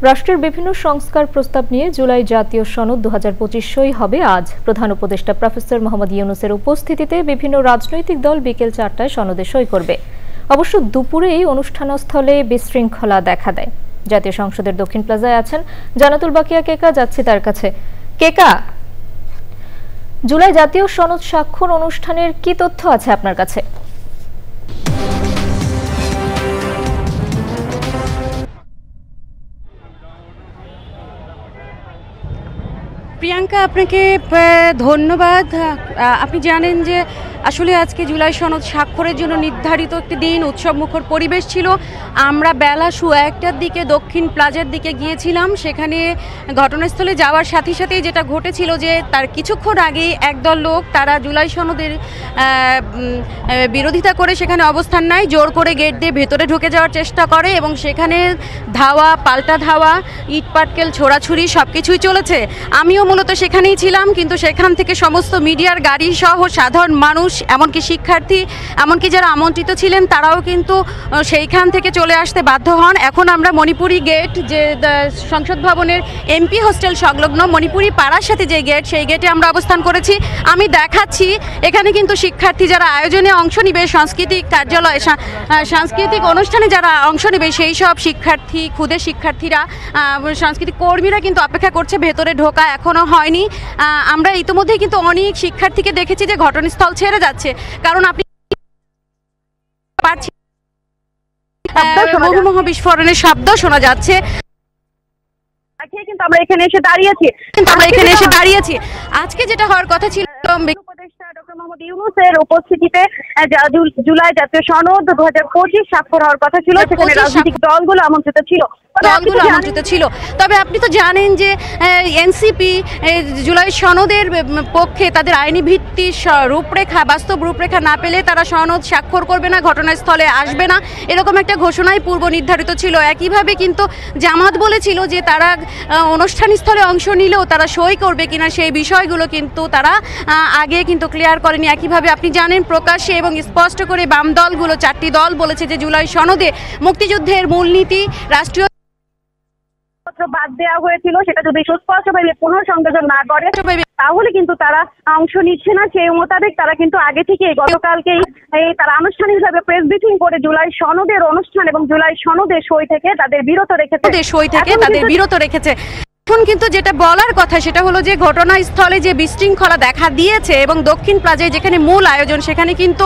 রাষ্ট্রের বিভিন্ন সংস্কার প্রস্তাব নিয়ে জুলাই জাতীয় সনদ 2025 সই হবে আজ। প্রধান উপদেষ্টা প্রফেসর মোহাম্মদ ইউনূসের উপস্থিতিতে বিভিন্ন রাজনৈতিক দল বিকেল 4টায় সনদে সই করবে। অবশ্য দুপুরেই অনুষ্ঠানস্থলে বিশৃঙ্খলা দেখা দেয়। জাতীয় সংসদের দক্ষিণ প্লাজায় আছেন জান্নাতুল বাকিয়া কেকা, যাচ্ছি তার কাছে। কেকা, জুলাই জাতীয় সনদ স্বাক্ষর অনুষ্ঠানের কি তথ্য আছে আপনার কাছে? প্রিয়াঙ্কা, আপনাকে ধন্যবাদ। আপনি জানেন যে আসলে আজকে জুলাই সনদ স্বাক্ষরের জন্য নির্ধারিত একটি দিন, উৎসবমুখর পরিবেশ ছিল। আমরা বেলা 1টার দিকে দক্ষিণ প্লাজার দিকে গিয়েছিলাম। সেখানে ঘটনাস্থলে যাওয়ার সাথে সাথেই যেটা ঘটেছিল যে তার কিছুক্ষণ আগেই একদল লোক তারা জুলাই সনদের বিরোধিতা করে সেখানে অবস্থান নেয়, জোর করে গেট দিয়ে ভেতরে ঢুকে যাওয়ার চেষ্টা করে এবং সেখানে ধাওয়া, পাল্টা ধাওয়া, ইট পাটকেল ছোড়াছুড়ি সব কিছুই চলেছে। আমিও মূলত সেখানেই ছিলাম, কিন্তু সেখান থেকে সমস্ত মিডিয়ার গাড়ি সহ সাধারণ মানুষ, এমনকি শিক্ষার্থী, এমনকি যারা আমন্ত্রিত ছিলেন তারাও কিন্তু সেইখান থেকে চলে আসতে বাধ্য হন। এখন আমরা মণিপুরি গেট, যে সংসদ ভবনের এমপি হোস্টেল সংলগ্ন মণিপুরি পাড়ার সাথে যে গেট, সেই গেটে আমরা অবস্থান করেছি। আমি দেখাচ্ছি এখানে কিন্তু শিক্ষার্থী যারা আয়োজনে অংশ নিবে, সাংস্কৃতিক কার্যালয়, সাংস্কৃতিক অনুষ্ঠানে যারা অংশ নেবে, সেই সব শিক্ষার্থী, ক্ষুদে শিক্ষার্থীরা, সাংস্কৃতিক কর্মীরা কিন্তু অপেক্ষা করছে। ভেতরে ঢোকা এখনো হয়নি। আমরা ইতিমধ্যেই কিন্তু অনেক শিক্ষার্থীকে দেখেছি যে ঘটনাস্থল ছেড়ে যাচ্ছে, কারণ আপনি বহুমুখী বিস্ফোরণের শব্দ শোনা যাচ্ছে। কিন্তু আমরা এখানে এসে দাঁড়িয়েছি। আজকে যেটা হওয়ার কথা ছিল, উপদেষ্টা ডক্টর মোহাম্মদ ইউনূসের উপস্থিতিতে জুলাই জাতীয় সনদ 2025 স্বাক্ষর হওয়ার কথা ছিল। সেখানে রাজনৈতিক দলগুলো আমন্ত্রিত ছিল। তবে আপনি তো জানেন যে এনসিপি জুলাই সনদের পক্ষে, তাদের আইনি ভিত্তি রূপরেখা, বাস্তব রূপরেখা না পেলে তারা সনদ স্বাক্ষর করবে না, ঘটনাস্থলে আসবে না, এরকম একটা ঘোষণাই পূর্ব নির্ধারিত ছিল। একইভাবে কিন্তু জামাত বলেছিল যে তারা অনুষ্ঠানস্থলে অংশ নিলেও তারা সই করবে কিনা সেই বিষয়গুলো কিন্তু তারা আগে কিন্তু ক্লিয়ার করেনি। একইভাবে আপনি জানেন প্রকাশ্যে এবং স্পষ্ট করে বাম দলগুলো, 4টি দল বলেছে যে জুলাই সনদে মুক্তিযুদ্ধের মূলনীতি, রাষ্ট্রীয় বাদ দেওয়া হয়েছিল, সেটা যদি সুস্পষ্টভাবে পুনঃসংযোজন না করে তাহলে কিন্তু তারা অংশ নিচ্ছে না। সেই মোতাবেক তারা কিন্তু আগে থেকেই গতকালকেই তারা আনুষ্ঠানিকভাবে প্রেস ব্রিফিং করে জুলাই সনদের অনুষ্ঠান এবং জুলাই সনদের সই থেকে তাদের বিরত রেখেছে। এখন কিন্তু যেটা বলার কথা সেটা হলো যে ঘটনাস্থলে যে বিশৃঙ্খলা দেখা দিয়েছে এবং দক্ষিণ প্লাজায় যেখানে মূল আয়োজন, সেখানে কিন্তু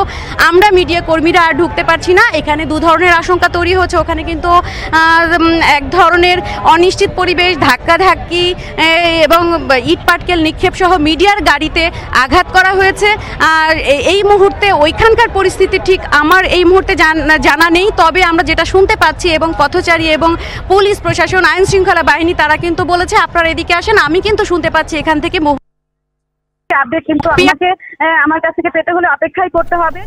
আমরা মিডিয়া কর্মীরা আর ঢুকতে পারছি না। এখানে দু ধরনের আশঙ্কা তৈরি হচ্ছে। ওখানে কিন্তু এক ধরনের অনিশ্চিত পরিবেশ, ধাক্কাধাক্কি এবং ইট পাটকেল নিক্ষেপ সহ মিডিয়ার গাড়িতে আঘাত করা হয়েছে। আর এই মুহূর্তে ওইখানকার পরিস্থিতি ঠিক আমার এই মুহূর্তে জানা নেই। তবে আমরা যেটা শুনতে পাচ্ছি এবং পথচারী এবং পুলিশ প্রশাসন, আইন শৃঙ্খলা বাহিনী তারা কিন্তু বলেছে আপনারা এদিকে আসেন। আমি কিন্তু শুনতে পাচ্ছি এখান থেকে আপডেট কিন্তু আমার কাছ থেকে পেতে হলে অপেক্ষাই করতে হবে।